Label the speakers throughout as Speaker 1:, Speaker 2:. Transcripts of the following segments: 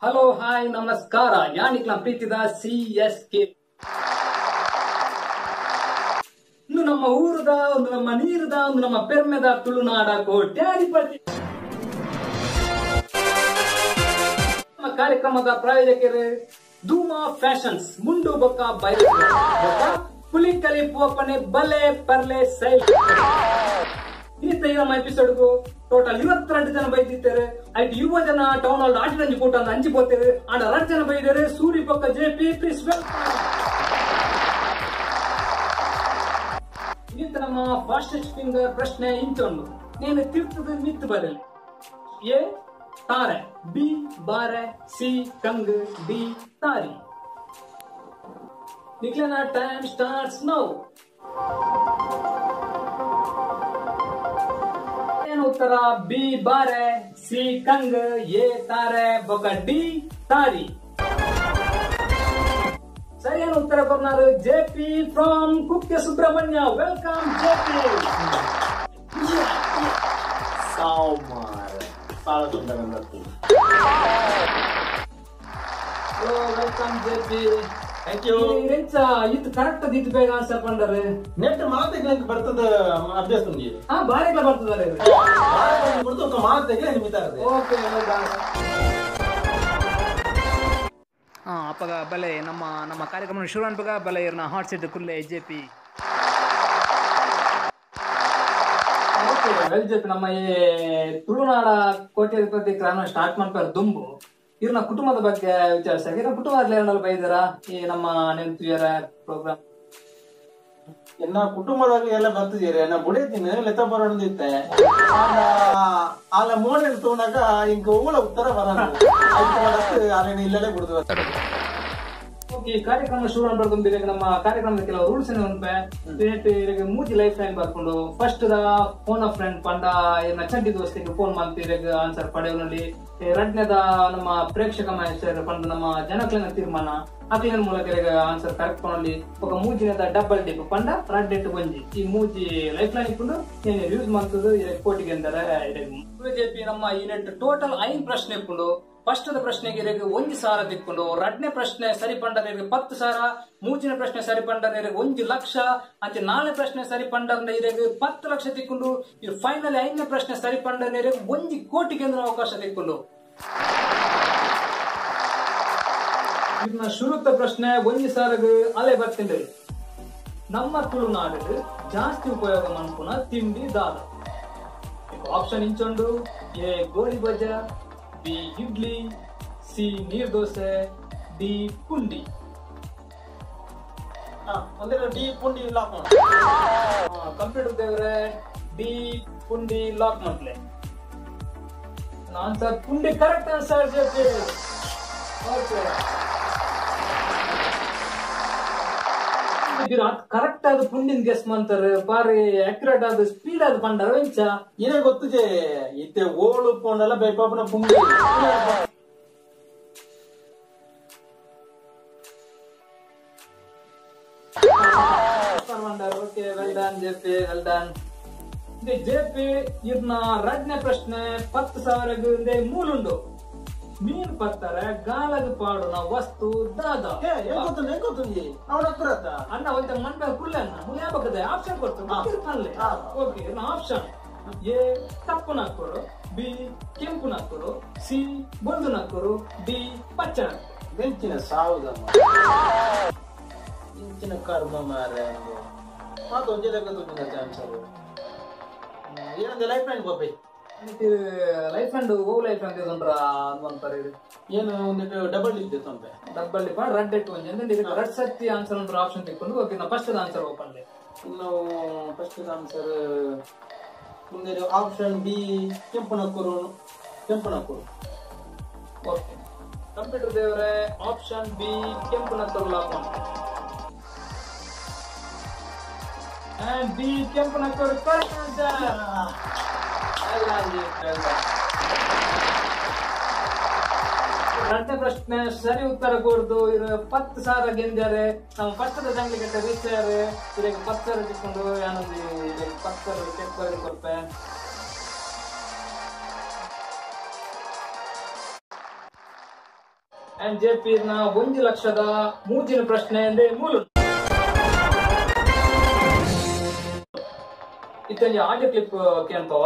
Speaker 1: Hello hi ನಮಸ್ಕಾರ Jannik ನಮ್ಮ ಪ್ರೀತಿದ CSK. ಒಂದು ನಮ್ಮ ಊರದ, ಒಂದು ನಮ್ಮ ನೀರದ, ಒಂದು ನಮ್ಮ ಪೆರ್ಮೆದ ತುಳುನಾಡ ಕೋಟ್ಯಾಧಿಪತಿ. ನಮ್ಮ ಕಾರ್ಯಕ್ರಮದ ಪ್ರಾಯೋಜಕರು ಧೂಮಾ ಫ್ಯಾಷನ್ಸ್, ಮುಂಡು ಬೊಕ್ಕ ಬೈಲ್ ಪುಲಿ ಕಲಿ ಪೂಪನೆ ಬಲೆ ಪರ್ಲೆ ಸೈಲ್. ಈ ನಮ್ಮ ಎಪಿಸೋಡ್ಗೂ ಟೋಟಲ್ 22 ಜನ ಬೈದಿದ್ದಾರೆ. ಆಯ್ತು, ಯುವ ಜನ ಟೌನ್ ಹಾಲ್ ಆಟಿರಂಜಿ ಕೂಟ ಅಂತ ಹಂಚಿపోతారు. ಆಡ 2 ಜನ ಬೈದಾರೆ. ಸೂರಿ ಪಕ್ಕ JP ಪ್ಲೀಸ್ ಇಂತ ನಮ್ಮ ಫಾಸ್ಟೆಸ್ಟ್ ಫಿಂಗರ್ ಪ್ರಶ್ನೆ ಇಂಚೊಂದು. ನೀನು ತಿರ್ತದ ಮಿತ್ ಬರಲಿ. A ತಾರೆ, B ಬಾರೆ, C ಕಂಗ್, D ತಾರಿ. ನಿಕ್ಲನ ಟೈಮ್ ಸ್ಟಾರ್ಟ್ಸ್ ನೌ. ಉತ್ತರ B ಬಾರೆ, C ಕಂಗ್, A ತಾರೆ, ಬೊಕ D ತಾರಿ. ಸರಿಯಾದ ಉತ್ತರ ಕೊಡ್ನಾರು JP from Kukke Subrahmanya. Welcome JP. Welcome JP.
Speaker 2: Thank you.
Speaker 1: ಇದು ಕರೆಕ್ಟ್ ಇದು ಬೇಗ ಆನ್ಸರ್ ಪಂಡರು
Speaker 2: ನೆಟ್ ಮಾತಿಗೆ ಬರ್ತದ ಅಭ್ಯಾಸ ನಿಮಗೆ.
Speaker 1: ಬಾರಿಗಳ ಬರ್ತದಾರೆ
Speaker 2: ಮಾತಿಗೆ ನಿಮಿತಾರೆ.
Speaker 1: ಓಕೆ, ಅಪ್ಪಗ ಬಲೆ ನಮ್ಮ ಕಾರ್ಯಕ್ರಮ ಶುರು ಅನ್ಪಗ ಬಲೆ ಇರ್ನ ಹಾಟ್ ಸೀಟ್ ಕುಲ್ಲೆ JP. JP ನಮ್ಮ ಈ ತುಳುನಾಡ ಕೋಟ್ಯಾಧಿಪತಿ ಕ್ರಾನ ಸ್ಟಾರ್ಟ್ ಮಾಡ್ತಾರೆ ದುಂಬು. ಇವ್ರನ್ನ ಕುಟುಂಬದ ಬಗ್ಗೆ ವಿಚಾರಿಸಾಗ ಇವ್ರ ಕುಟುಂಬದಲ್ಲಿ ಏನಾದ್ರು ಬೈದಾರ ಈ ನಮ್ಮ ನೆಂತಿಯರ ಪ್ರೋಗ್ರಾಮ್?
Speaker 2: ಎನ್ನ ಕುಟುಂಬದಾಗ ಎಲ್ಲ ಬರ್ತಿದ್ದೀರಿ. ನಾ ಬುಡೇತೀನಿ ಲೆತ್ತ ಬರೋದಿತ್ತೆ ಅಲ್ಲ ಮೋಡಲ್ ತಗೊಂಡಾಗ ಹಿಂಗ ಊಳ ಉತ್ತರ ಬರೋಣ ಅಲ್ಲೇನು ಇಲ್ಲೇ ಬಿಡುದು.
Speaker 1: ಈ ಕಾರ್ಯಕ್ರಮ ಶುರು ಮಾಡ್ಬಾರ್ದು. ನಮ್ಮ ಕಾರ್ಯಕ್ರಮದ ಕೆಲವು ರೂಲ್ಸ್ ಏನುಂಟೆ ಮೂಜಿ ಲೈಫ್ ಟೈಮ್ ಬರ್ಕೊಂಡು ಫಸ್ಟ್ ಫೋನ್ ಆಫ್ ಫ್ರೆಂಡ್ ಪಂಡ ಚಡ್ಡಿ ದೋಸ್ತಿಗೆ ಫೋನ್ ಮಾಡ್ತೀರಿ ಆನ್ಸರ್ ಪಡೆಯೋನಲ್ಲಿ. ಎರಡನೇದ ನಮ್ಮ ಪ್ರೇಕ್ಷಕ ಮಹೇಶ್ವರ ಪಂಡ ನಮ್ಮ ಜನಕ್ಲಿನ ತೀರ್ಮಾನ ಅಕ್ಲಿನ ಮೂಲಕ ಆನ್ಸರ್ ಕರೆಕ್ಟ್ ಪೋನಲ್ಲಿ ఒక ಮೂಜಿನದ ಡಬಲ್ ಡಿಪ್ ಪಂಡ ರಡ್ಡೆಟ್ಟು ಬಂಜಿ ಈ ಮೂಜಿ ಲೈಫ್ ಲೈನ್ ಇಟ್ಕೊಂಡು ಯೂಸ್ ಮಾಡ್ತದ್ದು ಕೋಟಿಗೆ ಅಂತಾರೆ. JP ನಮ್ಮ ಈ ನೆಟ್ ಟೋಟಲ್ 5 ಪ್ರಶ್ನೆ ಇಟ್ಕೊಂಡು ಫಸ್ಟ್ ಪ್ರಶ್ನೆಗೆ 1,000 ತಿಕ್ಕೊಂಡು, 2ನೇ ಪ್ರಶ್ನೆ ಸರಿ ಪಂಡರ 10,000, ಮೂಜಿನ ಪ್ರಶ್ನೆ ಸರಿ ಪಂಡರ 1 ಲಕ್ಷ ಅಂಚೆ 4ನೇ ಪ್ರಶ್ನೆ ಸರಿ ಪಂಡರ 10 ಲಕ್ಷ ತಿಕ್ಕೊಂಡು, ಫೈನಲ್ 5ನೇ ಪ್ರಶ್ನೆ ಸರಿ ಪಂಡರ 1 ಕೋಟಿ ಕೇಂದ್ರ ಅವಕಾಶ ತಿಕ್ಕೊಂಡು. ಇದನ್ನ ಶುರುತ ಪ್ರಶ್ನೆ 1,000 ಅಲೆ ಬರ್ತಿದ್ದೆ. ನಮ್ಮ ತುಳುನಾಡು ಜಾಸ್ತಿ ಉಪಯೋಗ ಮಾಡ್ಕೊನ ತಿಂಡಿ ದಾದ. ಆಪ್ಷನ್ ಇಂಚೊಂಡು A ಗೋಳಿ ಬಜ, B idli, C neer dosa, D ಪುಂಡಿ.
Speaker 2: ಅಂದ್ರೆ ಡಿ ಪುಂಡಿ ಲಾಕ್
Speaker 1: ಕಂಪ್ಯೂಟರ್ ದೇವ್ರೆ D ಪುಂಡಿ ಲಾಕ್ ಮಾಡ್ಲೆ. ಆನ್ಸರ್ ಪುಂಡಿ correct answer JP. Okay, correct ಆದ ಪುಂಡಿನ ಗೆಸ್ ಮಾಡ್ತಾರೆ. ಬಾರಿ ಅಕ್ಯುರೇಟ್ ಆದ ಸ್ಪೀಡ್ ಆದ ಪಂಡರ ಎಂಚ
Speaker 2: ಏನೇ ಗೊತ್ತು ಇತ್ತೆ ಓಳು ಪೋಂಡಲ್ಲ ಬೇಪಾಪನ ಪುಂಡಿ.
Speaker 1: Okay, well done JP, well done. JP ಇದನ್ನ 2ನೇ ಪ್ರಶ್ನೆ 10,000 ಮೂಲುಂಡು. ಮೀನು ಪತ್ತಾರೆ ಗಾಲಗ ಪಾಡುನ ವಸ್ತು ದಾದ. ಅಣ್ಣ ಒಂದ ಮಣ್ಣ ಕುಳ್ಳೆ ಅಣ್ಣ ಮುಲ್ಯ ಬಗ್ಗದೆ ಆಪ್ಷನ್ ಕೊಡ್ತಾರೆ. ಓಕೆ, ಆಪ್ಷನ್ A ಕಪ್ಪು ನಕ್ಕರು, B ಕೆಂಪು ನಕ್ಕರು, C ಬೊಂದು ನಕ್ಕರು, D ಪಚ್ಚ ನಕ್ಕರು.
Speaker 2: ಬೆಂಚಿನ ಸಾವುದಮ್ಮ ಇಂಚಿನ ಕರ್ಮ ಮಾರೆ ಮಾತು ಆನ್ಸರ್ ಏನಂದ್ರೆ ಲೈಫ್ ಲೈನ್ ಗೋಪಿ
Speaker 1: ಲೈಫ್ ಅಂಡ್ ಓ ಲೈಫ್ ಅಂತ ಅಂತಾರೆ.
Speaker 2: ಏನು ಒಂದಿಟ್ಟು ಡಬಲ್ ಇದ್ದೆ ತೊಂದ್ರೆ
Speaker 1: ಡಬಲ್ ಡಿಪ್ ರೆಡ್ ಇಟ್ಟು ಒಂಜಿ ರೆಡ್ ಸತ್ತಿ ಆನ್ಸರ್ ಅಂದ್ರೆ ಆಪ್ಷನ್ ತಿಳ್ಕೊಂಡು ಓಕೆ ನಾ ಫಸ್ಟ್ ಆನ್ಸರ್ ಓಪನ್
Speaker 2: ಇನ್ನು ಫಸ್ಟ್ ಆನ್ಸರ್ ಮುಂದೆ ಆಪ್ಷನ್ B ಕೆಂಪನಕ್ಕೂರು.
Speaker 1: ಓಕೆ, ಕಂಪ್ಯೂಟರ್ ದೇವರೇ ಆಪ್ಷನ್ B ಕೆಂಪನಕ್ಕೂರು ಲಾಕ್ ಮಾಡಿ. And B ಕೆಂಪನಕ್ಕೂರು ಕರೆಕ್ಟ್ ಆನ್ಸರ್. ಎರಡನೇ ಪ್ರಶ್ನೆ ಸರಿ ಉತ್ತರ ಕೊಡ್ದು 10,000 ಗೆಂದ್ಯಾರೆ. ನಾವು ಫಸ್ಟ್ ದಂಗ್ಲಿಗೆ ರೀಚಾರೆ 10,000 ತಿಳ್ಕೊಂಡು 10,000 ಚೆಕ್ ಬರೆದು ಕೊಡ್ಪೆ. ಅಂಡ್ ಜೆಪಿ 1,00,000 ಮೂಜಿನ ಪ್ರಶ್ನೆ ಅಂದ್ರೆ ಮೂಲು ಇತ್ತಂಜಿ ಆಡಿಯೋ ಕ್ಲಿಪ್ ಕೇಳ್ತವ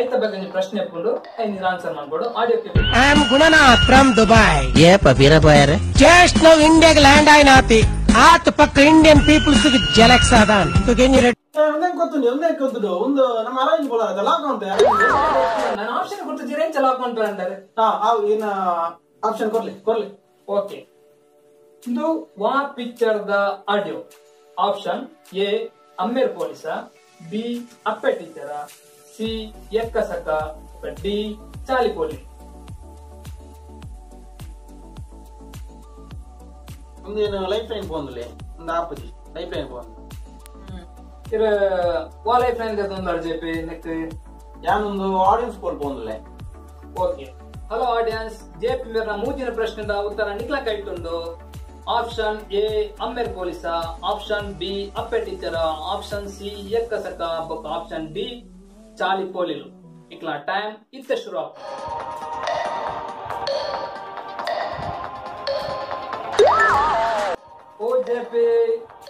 Speaker 1: ಐತ ಬೇಕಂಜಿ ಪ್ರಶ್ನೆ ಹಾಕೊಂಡು ನೀನು ಆನ್ಸರ್ ಮಾಡ್ಬೋದು audio clip.
Speaker 3: I am Gunanath from Dubai. Just ನಾವು ಇಂಡಿಯಾಗೆ ಲ್ಯಾಂಡ್ ಆಯ್ನಾತಿ ಆತ ಪಕ್ಕ ಇಂಡಿಯನ್ ಪೀಪಲ್ಸ್ ಜಲಕ್ಸ್ ಅದಾನ್
Speaker 2: ಗೊತ್ತು ಒಂದು ನಮ್ಮ ಅರೇಂಜ್ ಬೋಲರ್ ಲಾಕ್ ಅಂತ
Speaker 1: ನಾನು ಆಪ್ಷನ್ ಕೊಡ್ತಿದ್ದೀರಿ ಏನ್ ಚಲೋ ಹಾಕೊಂಡ್ ಅಂತಾರೆ.
Speaker 2: ಏನ ಆಪ್ಷನ್ ಕೊರ್ಲಿ
Speaker 1: ಓಕೆ ಇದು ವಾ ಪಿಕ್ಚರ್ ದ ಆಡಿಯೋ. ಆಪ್ಷನ್ ಎ ಅಮ್ಮೇರ್ ಪೊಲೀಸ, ಬಿ ಅಪ್ಪೆ ಟೀಚರ, ಸಿ ಎಕ್ಕಸಕ, ಡಿ ಚಾಲಿ ಪೊಲೀಸ್.
Speaker 2: ಒಂದೇನು ಲೈಫ್ ಲೈನ್ పోందులే ಒಂದು ಆಪಜಿ ಲೈಫ್ ಲೈನ್ పోంది
Speaker 1: ಇರ ವಾ ಲೈಫ್ ಲೈನ್ ಒಂದು ಜೆಪಿ ನೆಕ್
Speaker 2: ಯಾನೊಂದು ಆಡಿಯನ್ಸ್ ಪೋಲ್ పోందులే.
Speaker 1: ಓಕೆ ಹಲೋ ಆಡಿಯನ್ಸ್, ಜೆಪಿ ಮೇರ ಮೂಜಿನ ಪ್ರಶ್ನೆದ ಉತ್ತರ ನಿಕ್ಲ ಕೈಟುಂಡು. ಆಪ್ಷನ್ ಎ ಅಮ್ಮೇರ್ ಪೊಲೀಸ, ಆಪ್ಷನ್ ಬಿ ಅಪ್ಪೆ ಟೀಚರ, ಆಪ್ಷನ್ ಸಿ ಎಕ್ಕಸಕ, ಆಪ್ಷನ್ ಡಿ ಚಾಲಿ ಪೋಲಿಲು. ಇಕ್ಲ ಟೈಮ್ ಇತ್ತೆ ಶುರು ಆಗ್ತದೆ. ಓ ಜೆಪಿ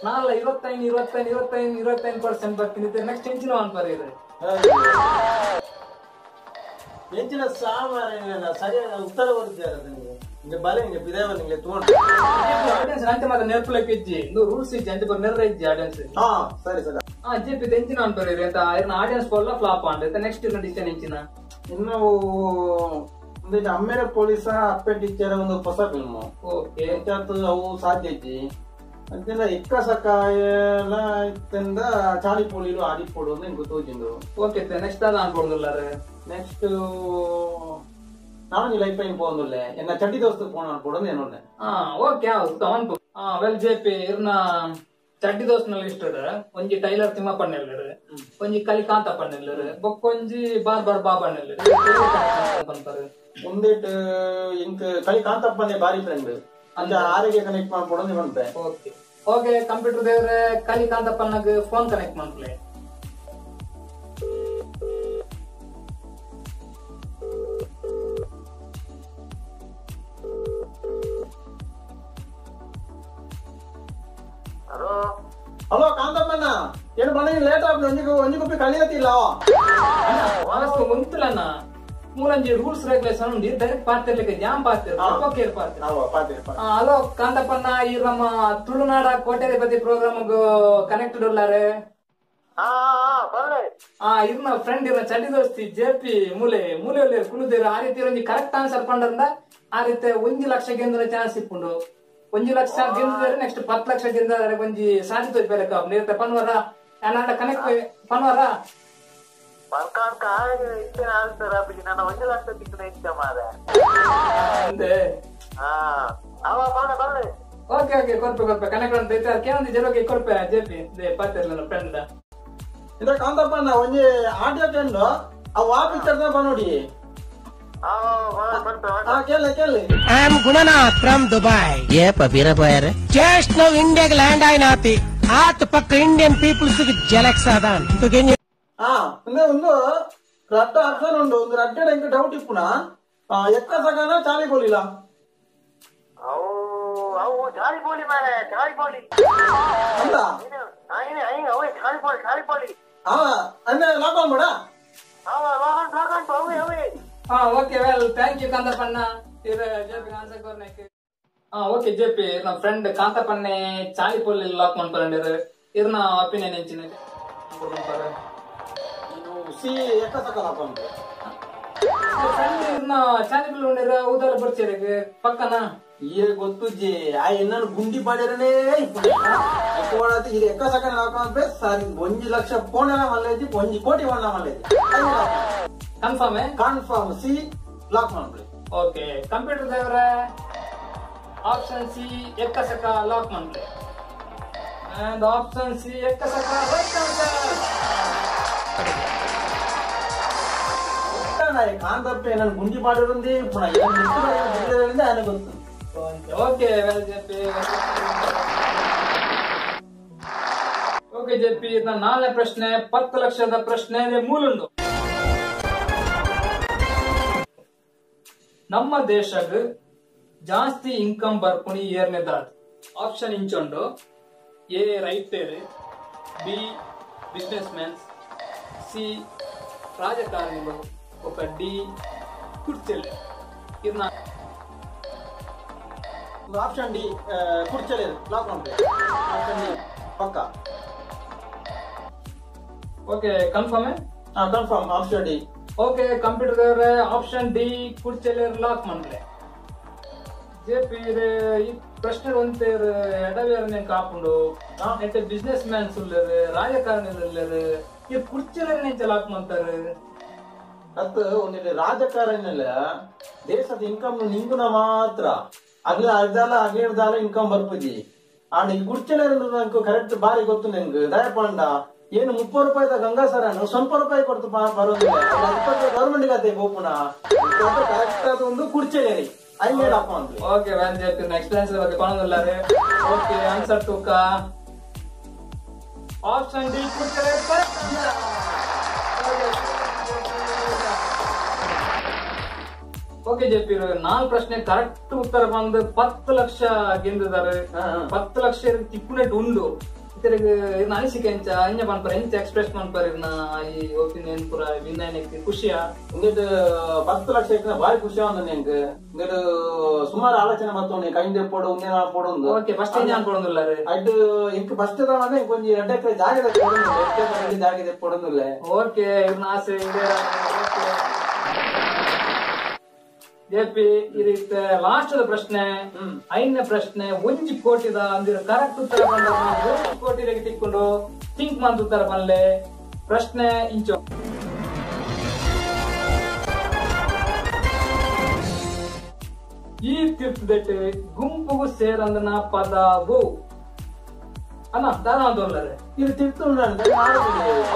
Speaker 1: ನಾಳ 25% ಬರ್ತೀನಿ. ನೆಕ್ಸ್ಟ್ ಹೆಂಚಿನ ಒನ್ ಬರೀರಿ
Speaker 2: ಹೆಚ್ಚಿನ ಸಾಮಾನ್ಯ ಸರಿಯಾದ ಉತ್ತರ ಬರುತ್ತಾರೆ ನಿಮಗೆ ಬಲೆ ನಿಮಗೆ ಬಿದಾವ ನಿಮಗೆ ತಗೊಂಡು
Speaker 1: ಆಡಿಯನ್ಸ್ ನಂತೆ ಮಾತ್ರ ನೆನಪುಲಕ್ಕೆ ಇಜ್ಜಿ ಇದು ರೂಲ್ಸ್ ಇಜ್ಜಿ ಅಂತ ಬರ್ ನೆರ ಇಜ್ಜಿ ಆಡಿಯನ್ಸ್.
Speaker 2: ಸರಿ ಸರಿ
Speaker 1: ಜೆಪಿ ಹೆಂಚಿನ ಒನ್ ಬರೀರಿ ಅಂತ ಆಡಿಯನ್ಸ್ ಪೋಲ್ಲ ಫ್ಲಾಪ್ ಅಂತ ನೆಕ್ಸ್ಟ್ ಡಿಸಿಷನ್ ಹೆಂಚಿನ
Speaker 2: ಇನ್ನು ಒಂದು ಅಮ್ಮೇರ ಪೊಲೀಸ ಅಪ್ಪೆ ಟೀಚರ್ ಒಂದು ಹೊಸ ಫಿಲ್ಮ್.
Speaker 1: ಓಕೆ
Speaker 2: ಅವು ಸಾಧ್ಯ ಇಜ್ಜಿ ಅದರಿಂದ ಎಕ್ಕಸಕ ಎಲ್ಲ ಇತ್ತಿಂದ ಚಾಲಿ ಪೋಲಿಲು ಆಡಿಪೋಡು ಅಂತ ನಿಮ್ಗೆ ತೋಜಿಂದು.
Speaker 1: ಓಕೆ ನೆಕ್ಸ್ಟ್ ಅದು ಅನ್ಕೊಡುದಿಲ್ಲ.
Speaker 2: ನೆಕ್ಸ್ಟ್ ನಾನು ಲೈಫ್ ಲೈನ್ పోందులే ಎನ್ನ ಚಡ್ಡಿ ದೋಸ್ತ ಫೋನ್ ಅನ್ಕೊಡು ಏನೊಂದೆ.
Speaker 1: ಓಕೆ ಹೌದು ವೆಲ್ ಜೆಪಿ ಇರ್ನ ಚಡ್ಡಿ ದೋಸ್ನಲ್ಲಿ ಇಷ್ಟದ ಒಂಜಿ ಟೈಲರ್ ತಿಮ್ಮಪ್ಪಣ್ಣೆಲ್ಲರು, ಒಂಜಿ ಕಲಿಕಾಂತ ಪಣ್ಣೆಲ್ಲರು, ಬೊಕ್ಕೊಂಜಿ ಬಾರ್ ಬಾಬಣ್ಣೆಲ್ಲರು ಬಂತಾರೆ.
Speaker 2: ಒಂದೇಟ್ ಇಂಕ್ ಕಲಿಕಾಂತಪ್ಪನೇ ಬಾರಿ ಫ್ರೆಂಡ್ ಅಂತ ಆರಿಗೆ ಕನೆಕ್ಟ್ ಮಾಡ್ಕೊಡು ನೀವಂತೆ.
Speaker 1: ಓಕೆ ಓಕೆ ಕಂಪ್ಯೂಟರ್ ದೇವ್ರೆ ಕಲಿಕಾಂತಪ್ಪನಾಗ ಫೋನ್ ಕನೆಕ್ಟ್ ಮಾಡ್ಕೊಳ್ಳಿ.
Speaker 2: ಹಲೋ ಕಾಂತಪ್ಪಣ್ಣ, ಏನು ಬಣ್ಣ ಲೇಟ್ ಆಗ್ಬಿಟ್ಟು ಒಂಜಿ ಗುಪ್ಪಿ ಕಳಿಯತ್ತಿಲ್ಲ
Speaker 1: ಮುಂತಿಲ್ಲಣ್ಣ ಮೂಲಂಜಿ ರೂಲ್ಸ್ ರೆಗ್ಯುಲೇಷನ್ ಉಂಡಿ ಡೈರೆಕ್ಟ್ ಪಾರ್ತಿರ್ಲಿಕ್ಕೆ ಜಾಮ್ ಪಾರ್ತಿರ್ ಹಲೋ ಕಾಂತಪ್ಪಣ್ಣ ಈ ನಮ್ಮ ತುಳುನಾಡ ಕೋಟೆಪತಿ ಪ್ರೋಗ್ರಾಮ್ ಕನೆಕ್ಟೆಡ್ ಉಳ್ಳಾರೆ. ಇರ್ನ ಫ್ರೆಂಡ್ ಇರ್ನ ಚಡ್ಡಿ ದೋಸ್ತಿ ಜೆಪಿ ಮೂಲೆ ಕುಲುದೇರ ಆ ರೀತಿ ಒಂಜಿ ಕರೆಕ್ಟ್ ಆನ್ಸರ್ ಪಂಡ್ರಂದ ಆ ರೀತಿ 1,00,000 ಗೆಂದ್ರ ಚಾನ್ಸ್ ಇಪ್ಪುಂಡು. 1,00,000 ಗೆಂದ್ರೆ ನೆಕ್ಸ್ಟ್ 10,00,000 ಗೆಂದ್ರೆ ಒಂಜಿ ಸಾಧಿ ತೋಜ್ಬೇಕ ನೀರ್ತ ಪನ್ವರ ಏನಾಡ ಕನೆಕ್ಟ್ ಪನ್ವರ ಓಕೆ ಓಕೆ ಕೊರ್ಪೆ ಕನೆಕ್ಟ್ ಅಂತ ಕೇಳೊಂದು ಜರೋಗೆ ಕೊರ್ಪೆ ಜೆಪಿ ಪಾತಿರ್ಲ ಫ್ರೆಂಡ್
Speaker 2: ಇದ ಕಾಂತಪ್ಪಣ್ಣ ಒಂಜಿ ಆಡಿಯೋ ಕೇಂದ್ರ ಅವು ಆ ಪಿಕ್ಚರ್ ನೋಡಿ. ಕೇಳಿ
Speaker 3: I am Gunanath from Dubai. Just ನಾವು ಇಂಡಿಯಾಗೆ ಲ್ಯಾಂಡ್ ಆಯ್ನಾತಿ ಆತ ಪಕ್ಕ ಇಂಡಿಯನ್ ಪೀಪಲ್ಸ್ ಜಲಕ್ಸ್ ಅದಾನ್.
Speaker 2: ಒಂದು ರಟ್ಟ ಆಪ್ಷನ್ ಉಂಡು ಒಂದು ರಡ್ಡೆ ಎಂಕ್ ಡೌಟ್ ಇಪ್ಪುನ ಎಕ್ಕ ಸಗನ ಚಾಲಿ ಬೋಲಿಲ್ಲ ಅಂದ್ರೆ ಲಾಕ್ ಆನ್ ಮಾಡ.
Speaker 1: ಓಕೆ ವೆಲ್ ಥ್ಯಾಂಕ್ ಯು ಕಾಂತಪ್ಪಣ್ಣ. ಓಕೆ ಜೆಪಿ ನಮ್ಮ ಫ್ರೆಂಡ್ ಕಾಂತಪ್ಪಣ್ಣೆ ಚಾಲಿ ಪೋಲ್ ಲಾಕ್ ಮಾಡ್ಕೊಂಡ್ರೆ ಇರ್ನ ಒಪಿನಿಯನ್ ಹೆಂಚಿನ
Speaker 2: ಸಿ ಎಕ್ಕ ಸಕ ಲಾಕ್ ಆನ್
Speaker 1: ಫ್ರೆಂಡ್ ಇರ್ನ ಚಾಲಿ ಪೋಲ್ ಉಂಡಿರ ಊದಲ್ಲ ಬರ್ತೀರಿ ಪಕ್ಕನ
Speaker 2: ಈಗ ಗೊತ್ತುಜ್ಜಿ ಆ ಎನ್ನನ್ನು ಗುಂಡಿ ಮಾಡ್ಯಾರನೇ ಇದು ಎಕ್ಕ ಸಕ ಲಾಕ್ ಆನ್ ಸಾರಿ 1,00,000 ಫೋನ್ ಎಲ್ಲ ಮಲ್ಲೇಜಿ 1 ಕೋಟಿ ಒಳ್ಳ ಮಲ್ಲೇಜಿ ಕನ್ಫರ್ಮ್ ಸಿ ಲಾಕ್ ಮಾಡ್ಬಿಡಿ.
Speaker 1: ಓಕೆ ಕಂಪ್ಯೂಟರ್ ದೇವ್ರ ಆಪ್ಷನ್ ಸಿ ಎಕ್ಕಸಕ ಲಾಕ್ ಮಾಡ್ಬಿಡಿ. ಅಂಡ್ ಆಪ್ಷನ್ ಸಿ ಎಕ್ಕಸಕ ರೈಟ್ ಆನ್ಸರ್.
Speaker 2: ಕಾಂತಪ್ಪೆ ನಾನು ಗುಂಡಿ ಮಾಡಿರೋದೇ ಪುನಃ ಗೊತ್ತು.
Speaker 1: Okay well JP. Okay JP ನಾಳೆ ಪ್ರಶ್ನೆ 10,00,000 ಪ್ರಶ್ನೆ ಮೂಲುಂಡು. ನಮ್ಮ ದೇಶದ ಜಾಸ್ತಿ ಇನ್ಕಮ್ ಬರ್ಪುಣಿ ಏರ್ನೆದಾದ್ ಆಪ್ಷನ್ ಇಂಚೊಂಡು A writer, B business mans, C ರಾಜಕಾರಣಿಗಳು, ఒక ಡಿ ಕುರ್ಚೆಲೆ. ಇದನ್ನ
Speaker 2: ಆಪ್ಷನ್ ಡಿ ಕುರ್ಚಲೆ ಲಾಕ್ ಮಾಡ್ತೀವಿ. ಆಪ್ಷನ್ ಡಿ ಪಕ್ಕ.
Speaker 1: Okay confirm?
Speaker 2: Confirm option D.
Speaker 1: Okay computer option D ಕುರ್ಚೆಲೆ ಲಾಕ್ ಮಾಡ್ಲೆ. ಜೆಪಿ ಈ ಪ್ರಶ್ನೆ ಒಂತೇರು ಎಡವೇರನೆ ಕಾಪುಂಡು ನೆಟ್ಟೆ ಬಿಸ್ನೆಸ್ ಮ್ಯಾನ್ಸ್ ಉಳ್ಳರು, ರಾಜಕಾರಣಿಗಳು ಉಳ್ಳರು, ಈ ಕುರ್ಚೆಲೆ ಲಾಕ್ ಮಾಡ್ತಾರೆ.
Speaker 2: ಅದು ಒಂದು ರಾಜಕಾರಣಿಲ್ಲ ದೇಶದ ಇನ್ಕಮ್ ನಿಂಗುನ ಮಾತ್ರ ಅಗ್ಲ ಅರ್ಧಾಲ ಅಗೇಡ್ದಾಲ ಇನ್ಕಮ್ ಬರ್ಪುಜಿ. ಆಡ ಈ ಕುರ್ಚೆಲೆ ಕರೆಕ್ಟ್ ಬಾರಿ ಗೊತ್ತು ನಿಂಗೆ ದಯಪಂಡ ಏನು 30 ರೂಪಾಯಿದ ಗಂಗಾಸರ ಸ್ವಲ್ಪ ರೂಪಾಯಿ ಕೊಡ್ತು ಬರೋದಿಲ್ಲ. 20 ಗವರ್ಮೆಂಟ್ ಗತೆ ಗೋಪುಣ ಕರೆಕ್ಟ್ ಅದು ಒಂದು ಕುರ್ಚೆಲೆ ಐಮೇಡಪ್ಪ ಅಂತ.
Speaker 1: ಓಕೆ ವ್ಯಾನ್ ಜೆಪಿ ಎಕ್ಸ್ಪೀರಿಯನ್ಸ್ ಬಗ್ಗೆ ಕೊನೋದಿಲ್ಲ ರೀ. ಓಕೆ ಆನ್ಸರ್ ತೂಕ ಆಪ್ಷನ್ ಡಿ ಕುರ್ಚೆಲೆ ಕರೆಕ್ಟ್. ಓಕೆ ಜೆಪಿ 4 ಪ್ರಶ್ನೆ ಕರೆಕ್ಟ್ ಉತ್ತರ ಬಂದು 10 ಲಕ್ಷ ಗೆಂದಿದ್ದಾರೆ. 10 ಲಕ್ಷ ತಿಕ್ಕುನೆಟ್ ಉಂಡು ಇತರಿಗೆ ಇರ್ನ ಅನಿಸಿಕೆ ಎಂಚ ಅಂಜ ಪನ್ಪರ ಎಂಚ ಎಕ್ಸ್ಪ್ರೆಸ್ ಪನ್ಪರ ಇರ್ನ ಈ ಒಪಿನಿಯನ್ ಪುರ ವಿನ್ನಯನಕ್ಕೆ ಖುಷಿಯಾ?
Speaker 2: ಇಂಗಟ್ 10 ಲಕ್ಷ ಇಟ್ಟ ಬಾರಿ ಖುಷಿ ಆಂದ ನಿಂಗೆ. ಇಂಗಟ್ ಸುಮಾರು ಆಲೋಚನೆ ಬರ್ತವನಿ ಕೈಂದೆ ಪೋಡು ಉಂದೇನ ಪೋಡು.
Speaker 1: ಓಕೆ ಫಸ್ಟ್ ಏನ್ ಅನ್ಕೊಳೋದಿಲ್ಲ ರೀ.
Speaker 2: ಅಡ್ ಇಂಕ ಫಸ್ಟ್ ಅದಾನೆ ಕೊಂಚ 2 ಎಕರೆ ಜಾಗದ ಪೋಡು 2 ಎಕರೆ ಜಾಗದ ಪೋಡುದಿಲ್ಲ.
Speaker 1: ಓಕೆ ಇರ್ನ ಆಸೆ ಇದೆ. ಜೆಪಿ ಇದೀತ ಲಾಸ್ಟ್ ಪ್ರಶ್ನೆ 5ನೇ ಪ್ರಶ್ನೆ 1 ಕೋಟಿದ ಅಂದಿರ ಕರೆಕ್ಟ್ ಉತ್ತರ ಬಂದ 1 ಕೋಟಿ ರೆಗೆ ತಿಕ್ಕೊಂಡು ಥಿಂಕ್ ಮಂತ್ ಉತ್ತರ ಬಂದ್ಲೆ. ಪ್ರಶ್ನೆ ಇಂಚು ಈ ತೀರ್ಥದಟ್ಟು ಗುಂಪುಗು ಸೇರಂದನ ಪದವು ಅನ್ನ ದಾದ ಅಂತೋಲ್ಲರೆ
Speaker 2: ಇದು ತಿರ್ತು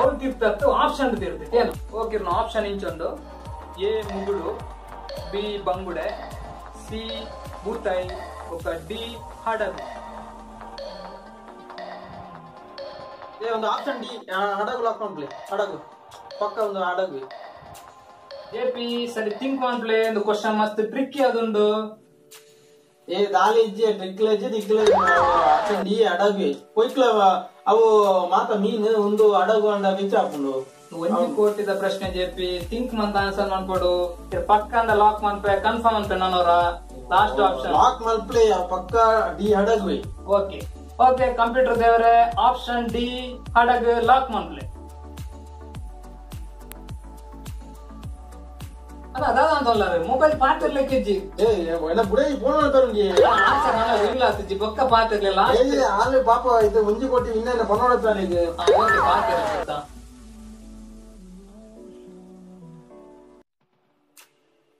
Speaker 1: ಅವ್ರು ತೀರ್ಥತ್ತು ಆಪ್ಷನ್ ತೀರ್ತಿ ಏನು? Okay option ಇಂಚೊಂದು A Mugulu, B ಬಂಗುಡೆ, ಸಿ ಬೂತಾಯಿ, ఒక ಡಿ ಹಡಗು.
Speaker 2: ಒಂದು ಆಪ್ಷನ್ ಡಿ ಹಡಗು ಲಾಕ್ ಮಾಡ್ಲಿ. ಹಡಗು ಪಕ್ಕ ಒಂದು ಹಡಗು.
Speaker 1: ಜೆಪಿ ಸರಿ ಥಿಂಕ್ ಮಾಡ್ಲಿ. ಒಂದು ಕ್ವಶನ್ ಮಸ್ತ್ ಟ್ರಿಕ್ಕಿ ಅದುಂಡು.
Speaker 2: ದಾಲಿ ಇಜ್ಜೆ ಟ್ರಿಕ್ಲೇಜ್ ದಿಕ್ಲೇಜ್ ಆಪ್ಷನ್ ಡಿ ಹಡಗು ಕೊಯ್ಕ್ಲ ಅವು ಮಾತ ಮೀನು ಒಂದು ಹಡಗು ಅಂಡ ಬಿಚ್ಚ ಹಾಕೊಂಡು
Speaker 1: 1 ಕೋಟಿದ ಪ್ರಶ್ನೆ ಜೆಪಿ ಥಿಂಕ್ ಮಂತ್ ಆನ್ಸರ್ ಮಾಡ್ಕೊಡು. ಪಕ್ಕ ಅಂದ ಲಾಕ್ ಮಾಡ್ಪೆ ಕನ್ಫರ್ಮ್ ಅಂತ ನಾನವರ ಲಾಸ್ಟ್ ಆಪ್ಷನ್
Speaker 2: ಲಾಕ್ ಮಾಡ್ಪ್ಲೆ ಪಕ್ಕ ಡಿ ಹಡಗು.
Speaker 1: ಓಕೆ ಓಕೆ ಕಂಪ್ಯೂಟರ್ ದೇವರೇ ಆಪ್ಷನ್ ಡಿ ಹಡಗು ಲಾಕ್ ಮಾಡ್ಲೆ. ಅಲ್ಲ ಅದಾದ ಅಂತಲ್ಲ ಮೊಬೈಲ್ ಪಾರ್ಟ್ ಇರ್ಲಿಕ್ಕಿಜ್ಜಿ
Speaker 2: ಬುಡೇ ಫೋನ್ ಬರಂಗಿ
Speaker 1: ಆನ್ಸರ್ ನಾನು ಇಲ್ಲ ಆಗ್ತಿಜ್ಜಿ ಬೊಕ್ಕ ಪಾರ್ಟ್ ಇರ್ಲಿಲ್ಲ.
Speaker 2: ಆಲೆ ಪಾಪ ಇದು 1 ಕೋಟಿ ಇನ್ನೇನು ಪನೋಡತ್ತಾನೆ ಈಗ.
Speaker 1: ಓಕೆ ಪಾರ್ಟ್ ಇರ್ತಾ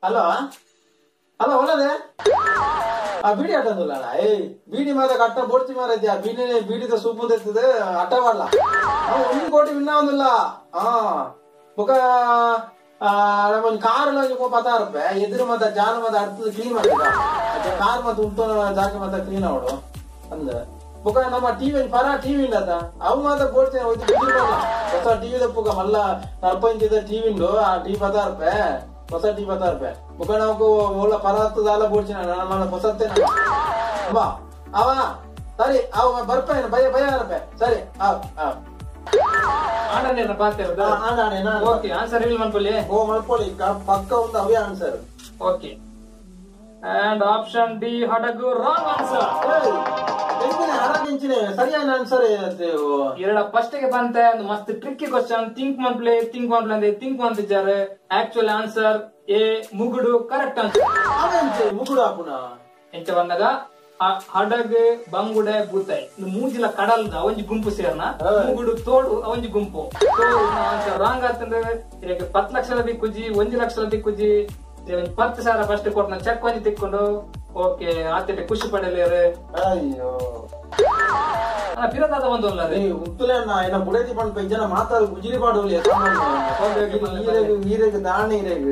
Speaker 2: ಹಲೋ ಹಲೋ ಒಳ್ಳದೆ ಆ ಬೀಡಿ ಆಟೋದಿಲ್ಲ ಬೀಡಿ ಮಾದ ಕಟ್ಟ ಬೋಡ್ತಿ ಮಾರೈತಿ ಬೀಡಿದ ಸೂಪು ತೆತ್ತದೆ ಅಟ್ಟ ಮಾಡಲ್ಲ 1 ಕೋಟಿ ವಿನ್ನ ಒಂದಿಲ್ಲ. ಬೊಕ ಒಂದು ಕಾರ್ ಎಲ್ಲ 10 ರೂಪಾಯಿ ಎದುರು ಮತ್ತ ಜಾನ ಮತ್ತ ಅಡ್ತದ ಕ್ಲೀನ್ ಮಾಡ್ತದ ಕಾರ್ ಮತ್ತ ಉಂಟು ಜಾಗ ಮತ್ತ ಕ್ಲೀನ್ ಅವಡು ಅಂದ ಬೊಕ ನಮ್ಮ ಟಿವಿ ಪರ ಟಿವಿ ಇಲ್ಲ ಅವು ಮಾತ್ರ ಬೋಡ್ತೀನಿ ಹೊಸ ಟಿವಿ ತಪ್ಪುಗ ಮಲ್ಲ 40 ಟಿವಿ ಉಂಡು ಆ ಟಿವಿ 10 ರೂಪಾಯಿ ಹೊಸ ಟಿವಿ 10 ರೂಪಾಯಿ ಬೊಕ ನಾವು ಒಳ್ಳೆ ಪರ ಹತ್ತದಾಲ ಬೋಡ್చిన ನಮ್ಮ ಹೊಸತ್ತೆ ಬಾ ಅವ ಸರಿ ಅವ ಬರ್ಪೇನ ಭಯ ಭಯ ರೂಪಾಯಿ ಸರಿ
Speaker 1: ಆಡನೇನ ಪಾತಿರೋದು
Speaker 2: ಆಡಾನೇನ
Speaker 1: ಓಕೆ ಆನ್ಸರ್ ಇಲ್ಲ ಮನ್ಪಲ್ಲಿ
Speaker 2: ಮಲ್ಪೊಳಿ ಪಕ್ಕ ಒಂದು ಅವೇ answer.
Speaker 1: Okay and option D ಹಡಗು ರಾಂಗ್ ಆನ್ಸರ್.
Speaker 2: ಸರಿಯಾದ ಆನ್ಸರ್
Speaker 1: ಎರಡ ಫಸ್ಟ್ ಗೆ ಬಂತೆ ಒಂದು ಮಸ್ತ್ ಟ್ರಿಕ್ಕಿ ಕ್ವಶನ್ ಥಿಂಕ್ ಮಾಡ್ಪ್ಲೆ ಅಂದ್ರೆ ಥಿಂಕ್ ಮಾಡ್ತಿದ್ದಾರೆ. ಆಕ್ಚುಲ್ ಆನ್ಸರ್ ಎ ಮುಗುಡು ಕರೆಕ್ಟ್ ಆನ್ಸರ್.
Speaker 2: ಮುಗುಡು ಆಪುನ
Speaker 1: ಎಂಚ ಬಂದಾಗ ಹಡಗ್ ಬಂಗುಡೆ ಬೂತಾಯಿ ಮೂಜಿಲ ಕಡಲ್ದ ಒಂಜಿ ಗುಂಪು ಸೇರ್ನ ಮುಗುಡು ತೋಡು ಒಂಜಿ ಗುಂಪು ಆನ್ಸರ್ ರಾಂಗ್ ಆತಂದ್ರೆ 10 ಲಕ್ಷದ ದಿಕ್ಕುಜಿ 1 ಲಕ್ಷದ ದಿಕ್ಕುಜಿ 10,000 ಫಸ್ಟ್ ಕೊಟ್ಟು ನಾನು ಚೆಕ್ ಒಂಜಿ ತಿಕ್ಕೊಂಡು ಓಕೆ ಆತಕ್ಕೆ ಖುಷಿ ಪಡೆಯಲೇರೆ.
Speaker 2: ಅಯ್ಯೋ
Speaker 1: ಪಿರದಾದ ಒಂದು ಅಲ್ಲ ರೀ
Speaker 2: ಉತ್ತಲೇನ ಏನ ಬುಡೇದಿ ಪಂಡ್ ಪೆಜ್ಜನ ಮಾತಾಡ ಗುಜಿರಿ ಪಾಡೋಲಿ ನೀರಿಗೆ ದಾಣಿ ಇರೇಗ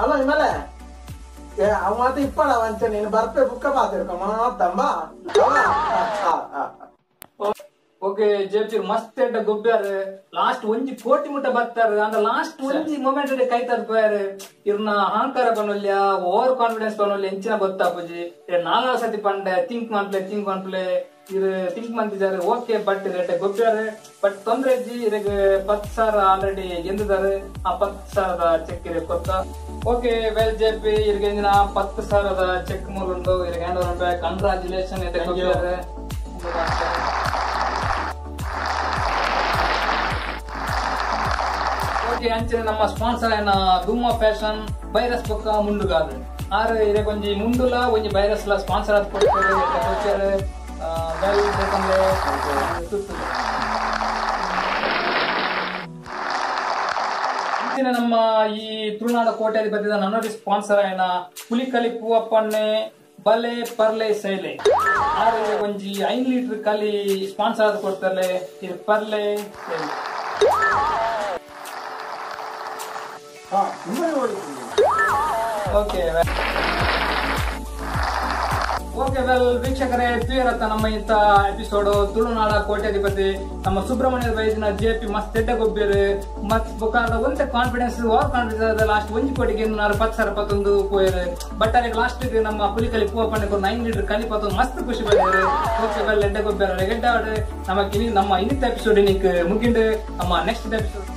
Speaker 2: ಅಲ್ಲ ಇಮೇಲೆ ಅವ ಮಾತು ಇಪ್ಪಳ ವಂಚ ನೀನು ಬರ್ಪೆ ಬುಕ್ಕ ಪಾತಿರ್ಕ ಮಾತಂಬ. ಓಕೆ
Speaker 1: ಓಕೆ ಜೆಪಿ ಮಸ್ತ್ ಎಡ್ಡ ಗೊಬ್ಬ್ಯಾರ ಲಾಸ್ಟ್ ಒಂಜಿ ಕೋಟಿ ಮುಟ್ಟ ಬರ್ತಾರ ಅಂದ ಲಾಸ್ಟ್ ಒಂಜಿ ಮೂಮೆಂಟ್ ಕೈತಾರ ಪೋಯಾರ ಇವ್ರನ್ನ ಅಹಂಕಾರ ಬನ್ನೊಲ್ಯ ಓವರ್ ಕಾನ್ಫಿಡೆನ್ಸ್ ಬನ್ನೊಲ್ಯ ಎಂಚಿನ ಗೊತ್ತಾಪುಜಿ 4 ಸತಿ ಪಂಡೆ ಥಿಂಕ್ ಮಾಡ್ಲೆ ಇವ್ರು ಥಿಂಕ್ ಮಾಡ್ತಿದ್ದಾರೆ ಓಕೆ ಬಟ್ ರೇಟ್ ಗೊಬ್ಬ್ಯಾರ ಬಟ್ ತೊಂದ್ರೆ ಇಜ್ಜಿ ಇದಕ್ಕೆ 10,000 ಆಲ್ರೆಡಿ ಎಂದಿದ್ದಾರೆ ಆ 10,000 ಚೆಕ್ ಇದೆ ಕೊತ್ತ ಓಕೆ ವೆಲ್ ಜೆಪಿ ಇವ್ರಿಗೆ 10,000 ಚೆಕ್ ಮೂಲುಂಡು ಇವ್ರಿಗೆ ಹ್ಯಾಂಡ್ ಓವರ್ ಬ್ಯಾಕ್ ಕಂಗ್ರಾಚುಲೇಷನ್ ಇದೆ ಗೊಬ್ಬ್ಯಾರ ಅಂಚನೆ ನಮ್ಮ ಸ್ಪಾನ್ಸರ್ అయిన ಧೂಮ ಫ್ಯಾಷನ್ ಬೈರಸ್ ಪಕ್ಕ ಮುಂಡುಗಾದು ಆರು ಇದಕ್ಕೆ ಒಂಜಿ ಮುಂಡುಲ ಒಂಜಿ ಬೈರಸ್ ಲ ಸ್ಪಾನ್ಸರ್ ಆದ್ ಕೊಡ್ತಾರೆ ಕೊಡ್ತಾರೆ ವೆಲ್ ಬೇಕಂದ್ರೆ ಅಂಚನೆ ನಮ್ಮ ಈ ತುಳುನಾಡ ಕೋಟ್ಯಾಧಿಪತಿದ ನನ್ನೊಂದು ಸ್ಪಾನ್ಸರ್ అయిన ಪುಲಿಕಲಿ ಪೂವಪ್ಪಣ್ಣೆ ಬಲೆ ಪರ್ಲೆ ಸೈಲೆ ಆರು ಒಂಜಿ 5 ಲೀಟರ್ ಕಲಿ ಸ್ಪಾನ್ಸರ್ ಆದ್ ಕೊಡ್ತಾರೆ ಇದು ಪರ್ಲೆ ಸೈಲೆ ಓಕೆ ವೆಲ್ ವೀಕ್ಷಕರೇ ಪ್ರಿಯರತ್ತ ನಮ್ಮ ಇಂತ ಎಪಿಸೋಡ್ ತುಳುನಾಡ ಕೋಟ್ಯಾಧಿಪತಿ ನಮ್ಮ ಸುಬ್ರಹ್ಮಣ್ಯದ ವೈದ್ಯನ ಜೆಪಿ ಮಸ್ತ್ ಎಡ್ಡ ಗೊಬ್ಬೇರು ಮತ್ ಬುಕಾದ ಒಂದೇ ಕಾನ್ಫಿಡೆನ್ಸ್ ಓವರ್ ಕಾನ್ಫಿಡೆನ್ಸ್ ಲಾಸ್ಟ್ 1 ಕೋಟಿಗೆ 10,000 ಪೋಯರು ಬಟ್ ಅದಕ್ಕೆ ಲಾಸ್ಟ್ ನಮ್ಮ ಪುಲಿಕಲಿ ಪೂವಪ್ಪಣ್ಣೆ 9 ಲೀಟರ್ ಕಲಿ ಪತ್ತೊಂದು ಮಸ್ತ್ ಖುಷಿ ಬಂದಿರು ಓಕೆ ವೆಲ್ ಎಡ್ಡ ಗೊಬ್ಬೇರು ಗೆಡ್ಡ ನಮ್ಮ ಇನ್ನಿತ ಎಪಿಸೋಡ್ ಮುಗಿಂಡು ನಮ್ಮ ನೆಕ್ಸ್ಟ್ ಎಪಿಸೋಡ್